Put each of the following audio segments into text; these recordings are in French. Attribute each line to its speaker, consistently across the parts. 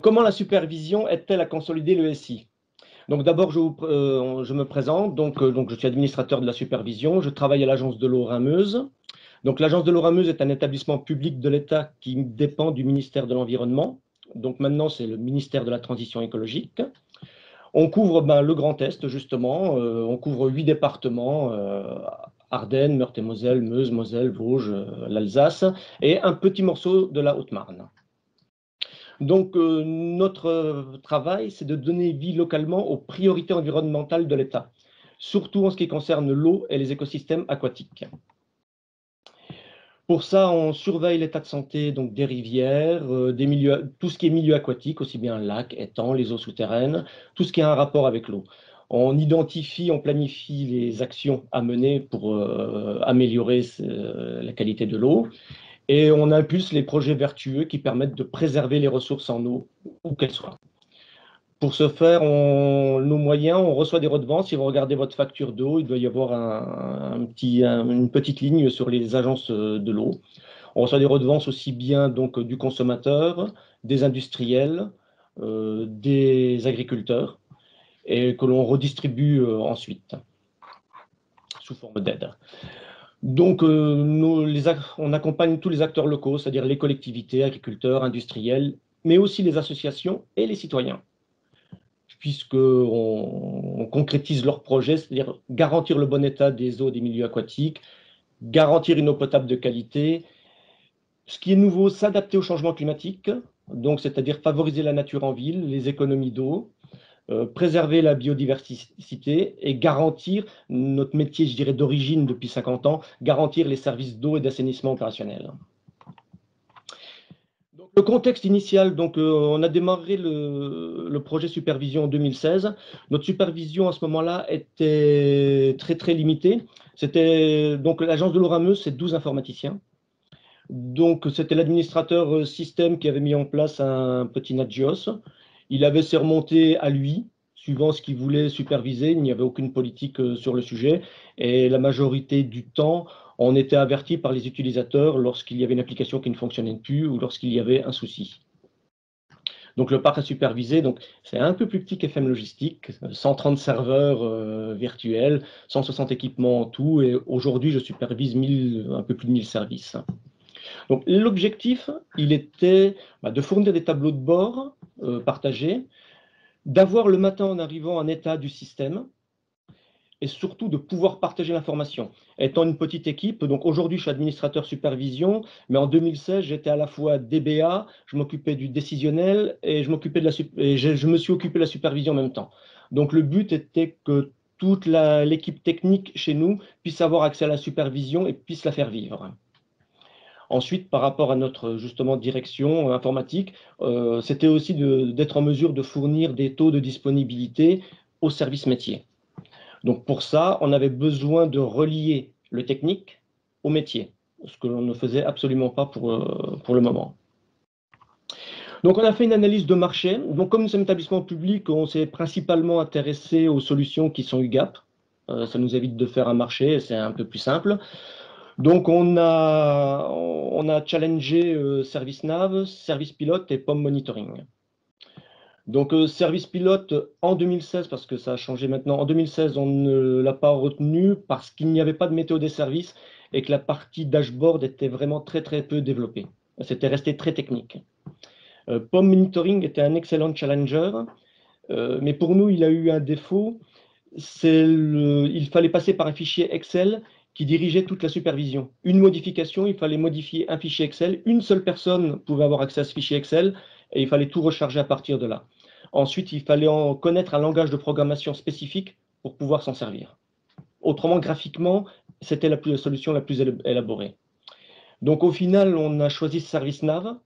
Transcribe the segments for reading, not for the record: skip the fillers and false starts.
Speaker 1: comment la supervision aide-t-elle à consolider le SI? Donc d'abord, je me présente, donc je suis administrateur de la supervision, je travaille à l'agence de l'eau Rhin-Meuse. Donc l'agence de l'eau Rhin-Meuse est un établissement public de l'État qui dépend du ministère de l'Environnement. Donc maintenant, c'est le ministère de la Transition écologique. On couvre le Grand Est, justement, on couvre 8 départements, Ardennes, Meurthe-et-Moselle, Meuse, Moselle, Vosges, l'Alsace, et un petit morceau de la Haute-Marne. Donc, notre travail, c'est de donner vie localement aux priorités environnementales de l'État, surtout en ce qui concerne l'eau et les écosystèmes aquatiques. Pour ça, on surveille l'état de santé donc, des rivières, des milieux, tout ce qui est milieu aquatique, aussi bien lacs, étangs, les eaux souterraines, tout ce qui a un rapport avec l'eau. On identifie, on planifie les actions à mener pour améliorer la qualité de l'eau. Et on impulse les projets vertueux qui permettent de préserver les ressources en eau, où qu'elles soient. Pour ce faire, nos moyens, on reçoit des redevances. Si vous regardez votre facture d'eau, il doit y avoir une petite ligne sur les agences de l'eau. On reçoit des redevances aussi bien donc, du consommateur, des industriels, des agriculteurs, et que l'on redistribue ensuite sous forme d'aide. Donc, on accompagne tous les acteurs locaux, c'est-à-dire les collectivités, agriculteurs, industriels, mais aussi les associations et les citoyens, puisqu'on concrétise leurs projets, c'est-à-dire garantir le bon état des eaux et des milieux aquatiques, garantir une eau potable de qualité. Ce qui est nouveau, s'adapter au changement climatique, donc c'est-à-dire favoriser la nature en ville, les économies d'eau, préserver la biodiversité et garantir notre métier, je dirais, d'origine depuis 50 ans, garantir les services d'eau et d'assainissement opérationnels. Donc, le contexte initial, donc, on a démarré le projet supervision en 2016. Notre supervision à ce moment-là était très très limitée. Donc l'agence de l'eau Rhin-Meuse, c'est 12 informaticiens. Donc c'était l'administrateur système qui avait mis en place un petit Nagios. Il avait ses remontées à lui, suivant ce qu'il voulait superviser. Il n'y avait aucune politique sur le sujet. Et la majorité du temps, on était averti par les utilisateurs lorsqu'il y avait une application qui ne fonctionnait plus ou lorsqu'il y avait un souci. Donc le parc à superviser, c'est un peu plus petit qu'FM Logistique, 130 serveurs virtuels, 160 équipements en tout. Et aujourd'hui, je supervise un peu plus de 1000 services. Donc l'objectif, il était de fournir des tableaux de bord partagés, d'avoir le matin en arrivant un état du système et surtout de pouvoir partager l'information. Étant une petite équipe, donc aujourd'hui je suis administrateur supervision, mais en 2016 j'étais à la fois DBA, je m'occupais du décisionnel et je me suis occupé de la supervision en même temps. Donc le but était que toute l'équipe technique chez nous puisse avoir accès à la supervision et puisse la faire vivre. Ensuite, par rapport à notre justement direction informatique, c'était aussi d'être en mesure de fournir des taux de disponibilité aux services métiers. Donc pour ça, on avait besoin de relier le technique au métier, ce que l'on ne faisait absolument pas pour le moment. Donc on a fait une analyse de marché. Donc comme nous sommes un établissement public, on s'est principalement intéressé aux solutions qui sont UGAP. Ça nous évite de faire un marché, c'est un peu plus simple. Donc, on a challengé ServiceNav, Service Pilote et POM Monitoring. Donc, Service Pilote en 2016, parce que ça a changé maintenant, en 2016, on ne l'a pas retenu parce qu'il n'y avait pas de météo des services et que la partie dashboard était vraiment très, très peu développée. C'était resté très technique. POM Monitoring était un excellent challenger, mais pour nous, il a eu un défaut. Il fallait passer par un fichier Excel qui dirigeait toute la supervision. Une modification, il fallait modifier un fichier Excel. Une seule personne pouvait avoir accès à ce fichier Excel et il fallait tout recharger à partir de là. Ensuite, il fallait en connaître un langage de programmation spécifique pour pouvoir s'en servir. Autrement, graphiquement, c'était la solution la plus élaborée. Donc au final, on a choisi ServiceNav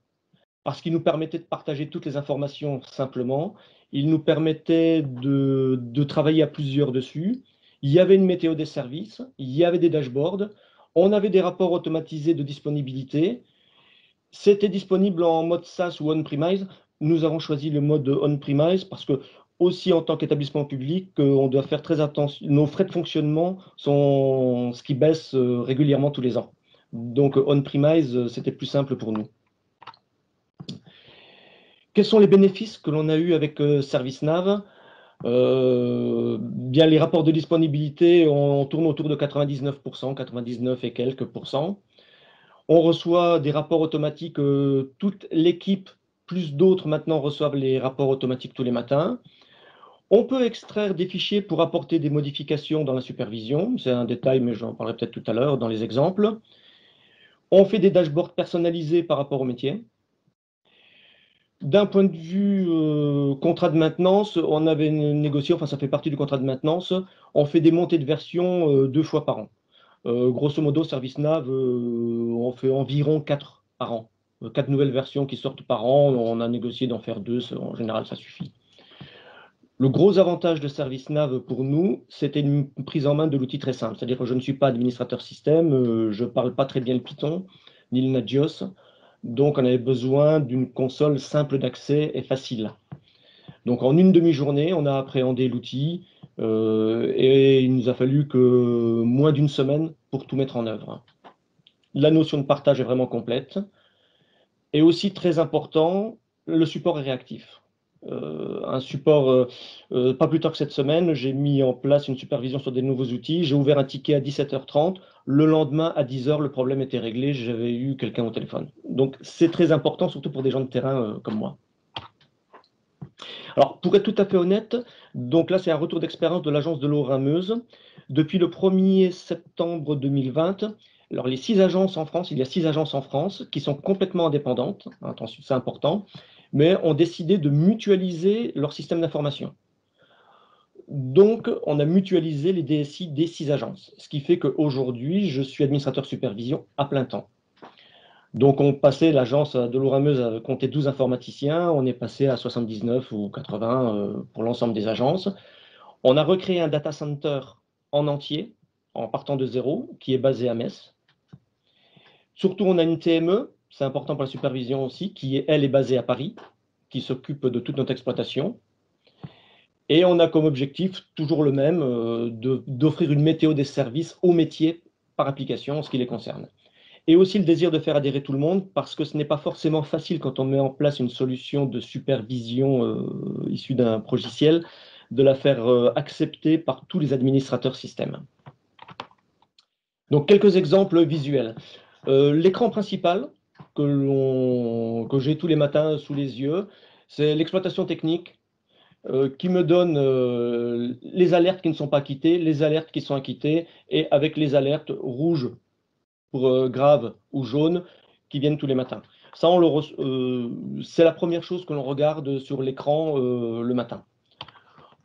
Speaker 1: parce qu'il nous permettait de partager toutes les informations simplement. Il nous permettait de travailler à plusieurs dessus. Il y avait une météo des services, il y avait des dashboards, on avait des rapports automatisés de disponibilité. C'était disponible en mode SaaS ou on-premise. Nous avons choisi le mode on-premise parce que, aussi en tant qu'établissement public, on doit faire très attention. Nos frais de fonctionnement sont ce qui baisse régulièrement tous les ans. Donc on-premise, c'était plus simple pour nous. Quels sont les bénéfices que l'on a eus avec ServiceNav? Bien, les rapports de disponibilité, on tourne autour de 99%, 99 et quelques pourcents. On reçoit des rapports automatiques, toute l'équipe, plus d'autres maintenant reçoivent les rapports automatiques tous les matins. On peut extraire des fichiers pour apporter des modifications dans la supervision. C'est un détail, mais j'en parlerai peut-être tout à l'heure dans les exemples. On fait des dashboards personnalisés par rapport au métier. D'un point de vue contrat de maintenance, on avait négocié, enfin ça fait partie du contrat de maintenance, on fait des montées de version 2 fois par an. Grosso modo, ServiceNav, on fait environ 4 par an. 4 nouvelles versions qui sortent par an, on a négocié d'en faire 2, en général ça suffit. Le gros avantage de ServiceNav pour nous, c'était une prise en main de l'outil très simple. C'est-à-dire que je ne suis pas administrateur système, je ne parle pas très bien le Python, ni le Nagios. Donc, on avait besoin d'une console simple d'accès et facile. Donc, en une demi-journée, on a appréhendé l'outil et il nous a fallu que moins d'une semaine pour tout mettre en œuvre. La notion de partage est vraiment complète. Et aussi, très important, le support est réactif. Un support, pas plus tard que cette semaine, j'ai mis en place une supervision sur des nouveaux outils. J'ai ouvert un ticket à 17h30. Le lendemain, à 10h, le problème était réglé. J'avais eu quelqu'un au téléphone. Donc, c'est très important, surtout pour des gens de terrain comme moi. Alors, pour être tout à fait honnête, donc là, c'est un retour d'expérience de l'agence de l'eau Rameuse. Depuis le 1er septembre 2020, alors les 6 agences en France, il y a 6 agences en France qui sont complètement indépendantes, attention, c'est important, mais ont décidé de mutualiser leur système d'information. Donc, on a mutualisé les DSI des 6 agences, ce qui fait qu'aujourd'hui, je suis administrateur supervision à plein temps. Donc, on passait, l'agence de l'eau Rameuse comptait 12 informaticiens, on est passé à 79 ou 80 pour l'ensemble des agences. On a recréé un data center en entier, en partant de zéro, qui est basé à Metz. Surtout, on a une TME, c'est important pour la supervision aussi, qui, elle, est basée à Paris, qui s'occupe de toute notre exploitation. Et on a comme objectif, toujours le même, d'offrir une météo des services aux métiers par application en ce qui les concerne. Et aussi le désir de faire adhérer tout le monde, parce que ce n'est pas forcément facile quand on met en place une solution de supervision issue d'un logiciel, de la faire accepter par tous les administrateurs système. Donc quelques exemples visuels. L'écran principal que j'ai tous les matins sous les yeux, c'est l'exploitation technique qui me donne les alertes qui ne sont pas acquittées, les alertes qui sont acquittées, et avec les alertes rouges pour grave ou jaune qui viennent tous les matins. Ça, c'est la première chose que l'on regarde sur l'écran le matin.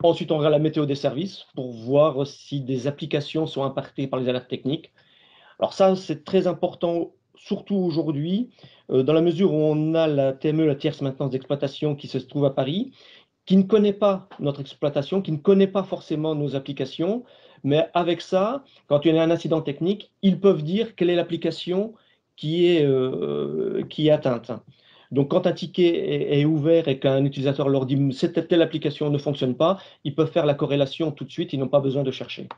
Speaker 1: Ensuite, on regarde la météo des services pour voir si des applications sont impactées par les alertes techniques. Alors ça, c'est très important, surtout aujourd'hui, dans la mesure où on a la TME, la tierce maintenance d'exploitation, qui se trouve à Paris, qui ne connaît pas notre exploitation, qui ne connaît pas forcément nos applications, mais avec ça, quand il y a un incident technique, ils peuvent dire quelle est l'application qui est atteinte. Donc, quand un ticket est ouvert et qu'un utilisateur leur dit cette telle application ne fonctionne pas, ils peuvent faire la corrélation tout de suite, ils n'ont pas besoin de chercher.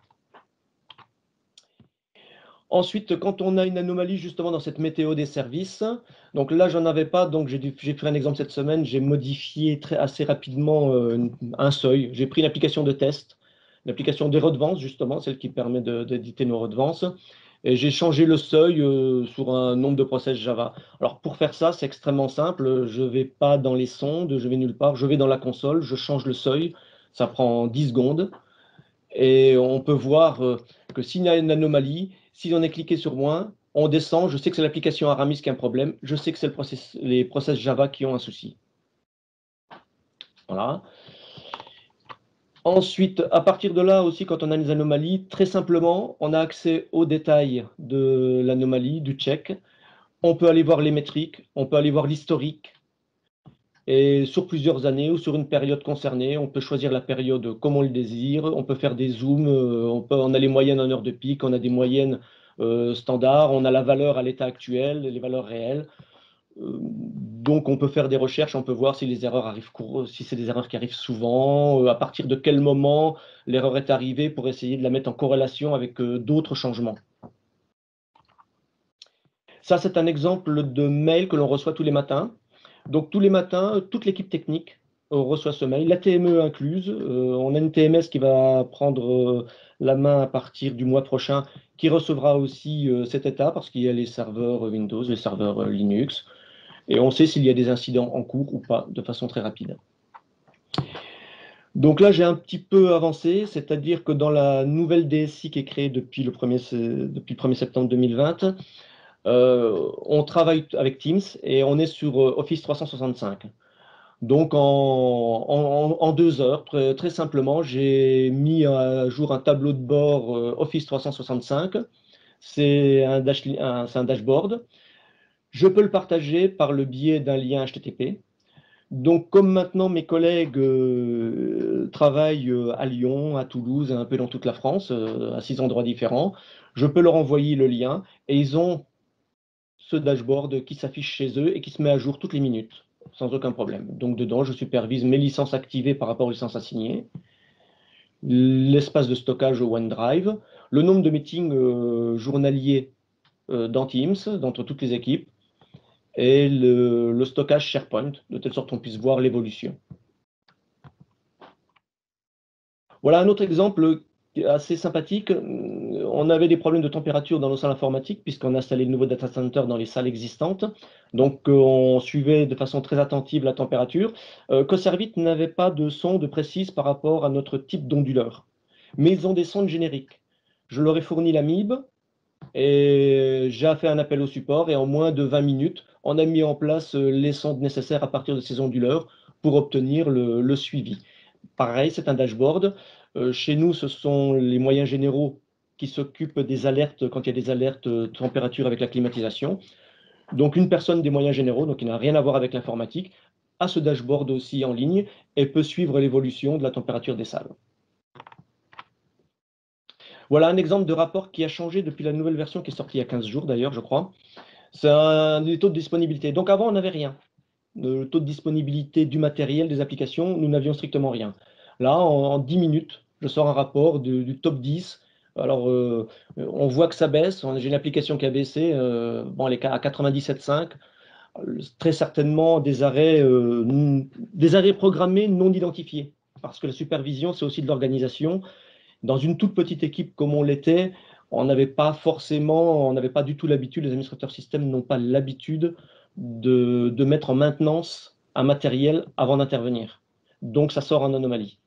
Speaker 1: Ensuite, quand on a une anomalie justement dans cette météo des services, donc là, j'en avais pas, donc j'ai pris un exemple cette semaine, j'ai modifié assez rapidement un seuil. J'ai pris une application de test, l'application des redevances, justement, celle qui permet d'éditer nos redevances, et j'ai changé le seuil sur un nombre de process Java. Alors, pour faire ça, c'est extrêmement simple. Je ne vais pas dans les sondes, je vais nulle part, je vais dans la console, je change le seuil, ça prend 10 secondes. Et on peut voir que s'il y a une anomalie, si on est cliqué sur moins, on descend, je sais que c'est l'application Aramis qui a un problème, je sais que c'est les process Java qui ont un souci. Voilà. Ensuite, à partir de là aussi, quand on a des anomalies, très simplement, on a accès aux détails de l'anomalie, du check. On peut aller voir les métriques, on peut aller voir l'historique. Et sur plusieurs années ou sur une période concernée, on peut choisir la période comme on le désire, on peut faire des zooms, on a les moyennes en heure de pic, on a des moyennes standards, on a la valeur à l'état actuel, les valeurs réelles. Donc on peut faire des recherches, on peut voir si les erreurs arrivent, si c'est des erreurs qui arrivent souvent, à partir de quel moment l'erreur est arrivée pour essayer de la mettre en corrélation avec d'autres changements. Ça, c'est un exemple de mail que l'on reçoit tous les matins. Donc tous les matins, toute l'équipe technique reçoit ce mail, la TME incluse. On a une TMS qui va prendre la main à partir du mois prochain, qui recevra aussi cet état parce qu'il y a les serveurs Windows, les serveurs Linux, et on sait s'il y a des incidents en cours ou pas de façon très rapide. Donc là, j'ai un petit peu avancé, c'est-à-dire que dans la nouvelle DSI qui est créée depuis le 1er septembre 2020, on travaille avec Teams et on est sur Office 365. Donc en 2 heures, très simplement, j'ai mis à jour un tableau de bord Office 365. C'est un dashboard. Je peux le partager par le biais d'un lien HTTP. Donc, comme maintenant mes collègues travaillent à Lyon, à Toulouse, et un peu dans toute la France, à 6 endroits différents, je peux leur envoyer le lien et ils ont ce dashboard qui s'affiche chez eux et qui se met à jour toutes les minutes, sans aucun problème. Donc, dedans, je supervise mes licences activées par rapport aux licences assignées, l'espace de stockage au OneDrive, le nombre de meetings journaliers dans Teams, d'entre toutes les équipes, et le stockage SharePoint, de telle sorte qu'on puisse voir l'évolution. Voilà un autre exemple assez sympathique. On avait des problèmes de température dans nos salles informatiques puisqu'on a installé de nouveaux data centers dans les salles existantes. Donc, on suivait de façon très attentive la température. Coservit n'avait pas de sonde précise par rapport à notre type d'onduleur, mais ils ont des sondes génériques. Je leur ai fourni la MIB et j'ai fait un appel au support et en moins de 20 minutes, on a mis en place les sondes nécessaires à partir de ces onduleurs pour obtenir le suivi. Pareil, c'est un dashboard. Chez nous, ce sont les moyens généraux qui s'occupent des alertes quand il y a des alertes température avec la climatisation. Donc, une personne des moyens généraux, donc qui n'a rien à voir avec l'informatique, a ce dashboard aussi en ligne et peut suivre l'évolution de la température des salles. Voilà un exemple de rapport qui a changé depuis la nouvelle version qui est sortie il y a 15 jours d'ailleurs, je crois. C'est les taux de disponibilité. Donc avant, on n'avait rien. Le taux de disponibilité du matériel, des applications, nous n'avions strictement rien. Là, en 10 minutes, je sors un rapport du top 10. Alors, on voit que ça baisse. J'ai une application qui a baissé. Bon, elle est à 97,5. Très certainement des arrêts programmés non identifiés. Parce que la supervision, c'est aussi de l'organisation. Dans une toute petite équipe comme on l'était, on n'avait pas du tout l'habitude, les administrateurs système n'ont pas l'habitude de mettre en maintenance un matériel avant d'intervenir. Donc ça sort en anomalie.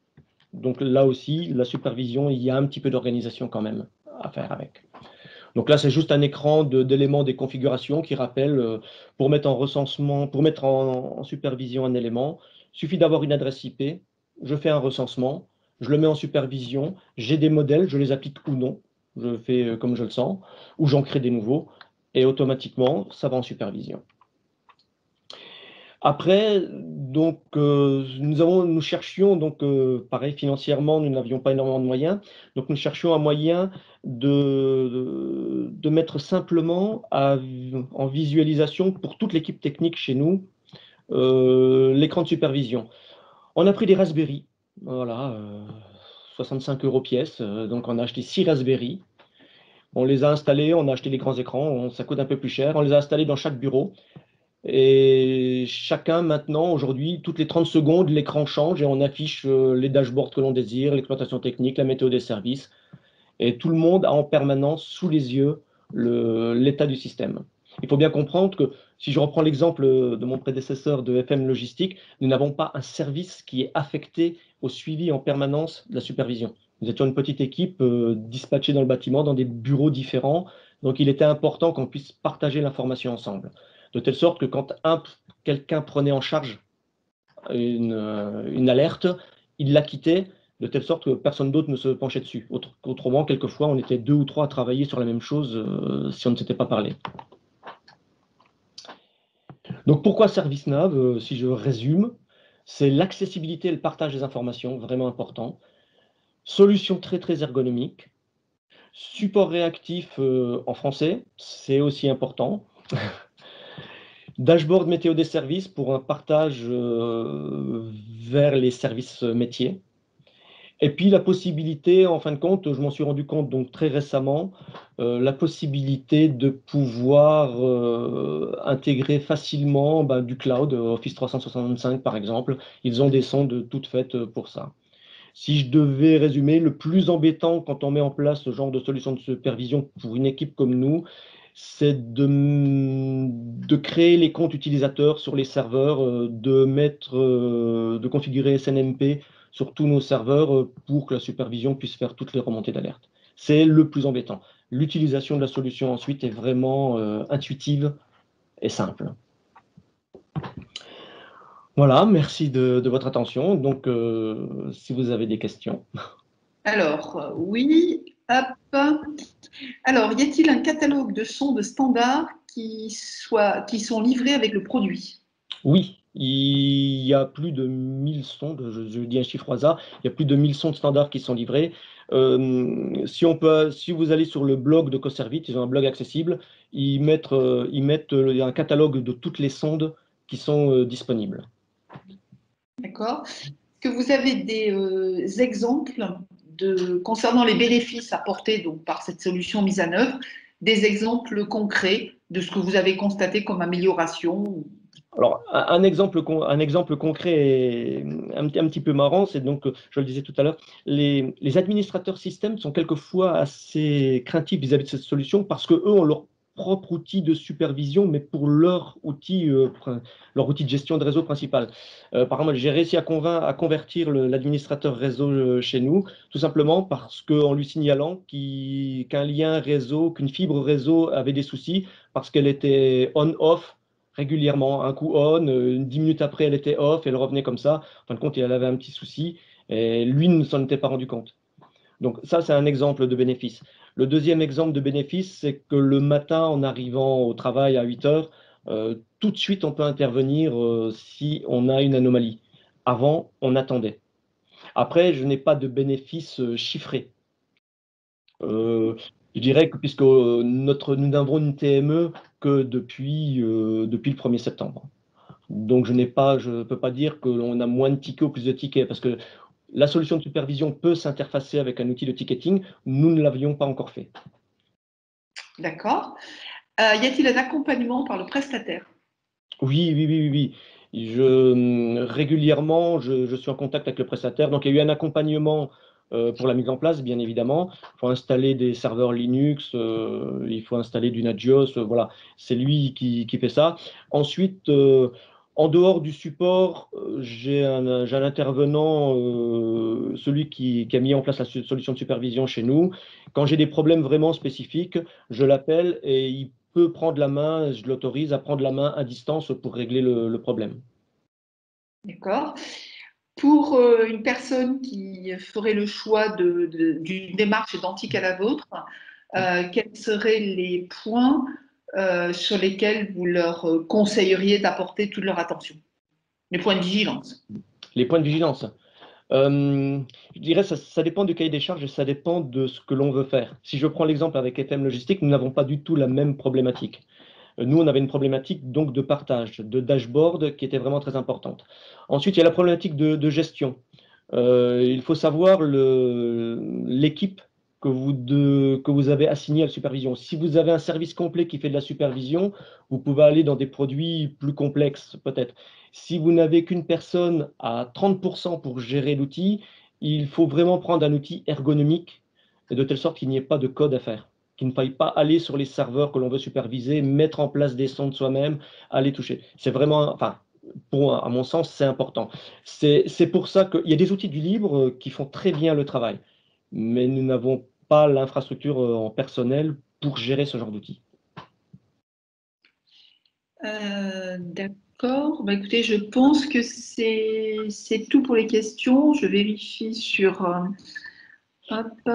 Speaker 1: Donc là aussi, la supervision, il y a un petit peu d'organisation quand même à faire avec. Donc là, c'est juste un écran d'éléments des configurations qui rappelle, pour mettre en recensement, pour mettre en supervision un élément, il suffit d'avoir une adresse IP, je fais un recensement, je le mets en supervision, j'ai des modèles, je les applique ou non, je fais comme je le sens, ou j'en crée des nouveaux, et automatiquement, ça va en supervision. Après, donc, nous cherchions, donc, pareil, financièrement, nous n'avions pas énormément de moyens, donc nous cherchions un moyen de mettre simplement en visualisation pour toute l'équipe technique chez nous l'écran de supervision. On a pris des Raspberry, voilà, 65 € pièce, donc on a acheté 6 Raspberry, on les a installés, on a acheté les grands écrans, ça coûte un peu plus cher, on les a installés dans chaque bureau. Et chacun maintenant, aujourd'hui, toutes les 30 secondes, l'écran change et on affiche les dashboards que l'on désire, l'exploitation technique, la météo des services. Et tout le monde a en permanence sous les yeux l'état du système. Il faut bien comprendre que si je reprends l'exemple de mon prédécesseur de FM Logistique, nous n'avons pas un service qui est affecté au suivi en permanence de la supervision. Nous étions une petite équipe dispatchée dans le bâtiment, dans des bureaux différents. Donc il était important qu'on puisse partager l'information ensemble. De telle sorte que quand quelqu'un prenait en charge une alerte, il la quittait, de telle sorte que personne d'autre ne se penchait dessus. Autrement, quelquefois, on était 2 ou 3 à travailler sur la même chose si on ne s'était pas parlé. Donc pourquoi ServiceNav, si je résume, c'est l'accessibilité et le partage des informations, vraiment important. Solution très très ergonomique. Support réactif en français, c'est aussi important. Dashboard météo des services pour un partage vers les services métiers. Et puis la possibilité, en fin de compte, je m'en suis rendu compte donc très récemment, la possibilité de pouvoir intégrer facilement du cloud, Office 365 par exemple. Ils ont des sondes toutes faites pour ça. Si je devais résumer, le plus embêtant quand on met en place ce genre de solution de supervision pour une équipe comme nous, c'est de créer les comptes utilisateurs sur les serveurs, de configurer SNMP sur tous nos serveurs pour que la supervision puisse faire toutes les remontées d'alerte. C'est le plus embêtant. L'utilisation de la solution ensuite est vraiment intuitive et simple. Voilà, merci de votre attention. Donc, si vous avez des questions.
Speaker 2: Alors, oui, hop. Alors, y a-t-il un catalogue de sondes standards qui sont livrés avec le produit?
Speaker 1: Oui, il y a plus de 1000 sondes, je dis un chiffre au hasard, il y a plus de 1000 sondes standards qui sont livrées. Si vous allez sur le blog de Coservit, ils ont un blog accessible, ils mettent un catalogue de toutes les sondes qui sont disponibles.
Speaker 2: D'accord. Est-ce que vous avez des exemples concernant les bénéfices apportés donc, par cette solution mise en œuvre, des exemples concrets de ce que vous avez constaté comme amélioration?
Speaker 1: Alors, un exemple concret et un petit peu marrant, c'est donc, je le disais tout à l'heure, les administrateurs système sont quelquefois assez craintifs vis-à-vis de cette solution parce qu'eux ont leur propre outil de supervision, mais pour leur outil de gestion de réseau principal. Par exemple, j'ai réussi à convertir l'administrateur réseau chez nous, tout simplement parce qu'en lui signalant qu'un lien réseau, qu'une fibre réseau avait des soucis, parce qu'elle était on-off, régulièrement, un coup on, 10 minutes après elle était off, elle revenait comme ça. En fin de compte, elle avait un petit souci et lui ne s'en était pas rendu compte. Donc ça, c'est un exemple de bénéfice. Le deuxième exemple de bénéfice, c'est que le matin, en arrivant au travail à 8 heures, tout de suite, on peut intervenir si on a une anomalie. Avant, on attendait. Après, je n'ai pas de bénéfice chiffré. Euh, je dirais que puisque nous n'avons une TME que depuis le 1er septembre. Donc, je ne peux pas dire qu'on a moins de tickets ou plus de tickets, parce que la solution de supervision peut s'interfacer avec un outil de ticketing. Nous ne l'avions pas encore fait.
Speaker 2: D'accord. Y a-t-il un accompagnement par le prestataire?
Speaker 1: Oui, oui, oui, oui, oui. Régulièrement, je suis en contact avec le prestataire. Donc, il y a eu un accompagnement pour la mise en place, bien évidemment. Il faut installer des serveurs Linux, il faut installer du Nagios. Voilà, c'est lui qui fait ça. Ensuite, en dehors du support, j'ai un intervenant, celui qui a mis en place la solution de supervision chez nous. Quand j'ai des problèmes vraiment spécifiques, je l'appelle et il peut prendre la main, je l'autorise à prendre la main à distance pour régler le problème.
Speaker 2: D'accord. Pour une personne qui ferait le choix d'une démarche identique à la vôtre, quels seraient les points sur lesquels vous leur conseilleriez d'apporter toute leur attention? Les points de vigilance.
Speaker 1: Les points de vigilance. Je dirais ça dépend du cahier des charges et ça dépend de ce que l'on veut faire. Si je prends l'exemple avec FM Logistique, nous n'avons pas du tout la même problématique. Nous, on avait une problématique donc de partage, de dashboard qui était vraiment très importante. Ensuite, il y a la problématique de gestion. Il faut savoir l'équipe que vous avez assignée à la supervision. Si vous avez un service complet qui fait de la supervision, vous pouvez aller dans des produits plus complexes peut-être. Si vous n'avez qu'une personne à 30% pour gérer l'outil, il faut vraiment prendre un outil ergonomique de telle sorte qu'il n'y ait pas de code à faire, qu'il ne faille pas aller sur les serveurs que l'on veut superviser, mettre en place des sondes soi-même, aller toucher. C'est vraiment, enfin, à mon sens, c'est important. C'est pour ça qu'il y a des outils du libre qui font très bien le travail, mais nous n'avons pas l'infrastructure en personnel pour gérer ce genre d'outils.
Speaker 2: D'accord. Bah, écoutez, je pense que c'est tout pour les questions. Je vérifie sur... hop.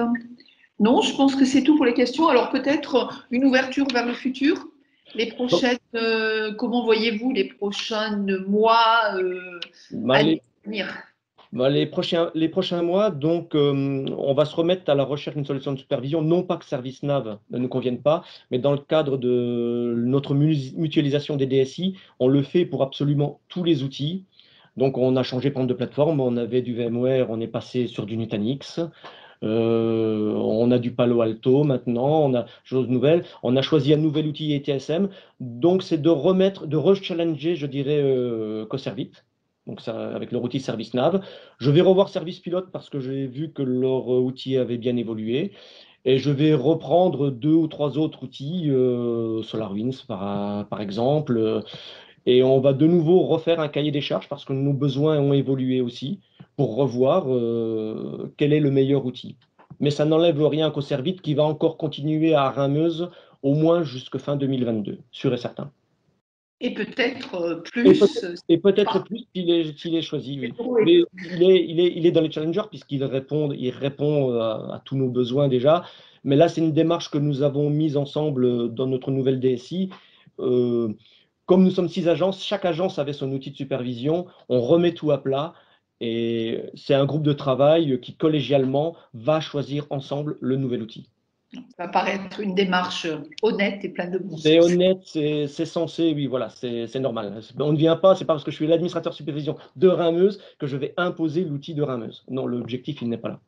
Speaker 2: Non, je pense que c'est tout pour les questions. Alors peut-être une ouverture vers le futur. Les prochaines, comment voyez-vous les prochains mois,
Speaker 1: Bah,
Speaker 2: années
Speaker 1: les,
Speaker 2: à venir?
Speaker 1: les prochains mois, donc, on va se remettre à la recherche d'une solution de supervision, non pas que ServiceNav ne nous convienne pas, mais dans le cadre de notre mutualisation des DSI, on le fait pour absolument tous les outils. Donc, on a changé par exemple de plateforme. On avait du VMware, on est passé sur du Nutanix. On a du Palo Alto maintenant, on a chose nouvelle. On a choisi un nouvel outil ETSM. Donc, c'est de remettre, de re-challenger, je dirais, Coservit. Donc, ça, avec leur outil ServiceNav. Je vais revoir Service Pilote parce que j'ai vu que leur outil avait bien évolué. Et je vais reprendre deux ou trois autres outils, SolarWinds par exemple, et on va de nouveau refaire un cahier des charges parce que nos besoins ont évolué aussi pour revoir quel est le meilleur outil. Mais ça n'enlève rien qu'au Servit qui va encore continuer à rameuse au moins jusqu'à fin 2022, sûr et certain.
Speaker 2: Et peut-être
Speaker 1: Et
Speaker 2: plus.
Speaker 1: peut-être et peut-être plus s'il est choisi, oui.
Speaker 2: Et
Speaker 1: Mais il est dans les challengers il répond à tous nos besoins déjà. Mais là, c'est une démarche que nous avons mise ensemble dans notre nouvelle DSI. Euh, Comme nous sommes 6 agences, chaque agence avait son outil de supervision. On remet tout à plat et c'est un groupe de travail qui collégialement va choisir ensemble le nouvel outil.
Speaker 2: ça va paraître une démarche honnête et pleine de bon
Speaker 1: C'est
Speaker 2: sens.
Speaker 1: honnête, c'est censé, oui, voilà, c'est normal. On ne vient pas, c'est pas parce que je suis l'administrateur supervision de Rameuse que je vais imposer l'outil de Rameuse. Non, l'objectif, il n'est pas là.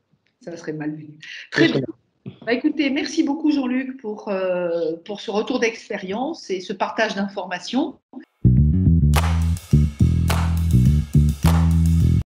Speaker 2: Ça serait mal vu.
Speaker 1: Ce
Speaker 2: Très
Speaker 1: serait
Speaker 2: bien. Bah, écoutez, merci beaucoup Jean-Luc pour ce retour d'expérience et ce partage d'informations.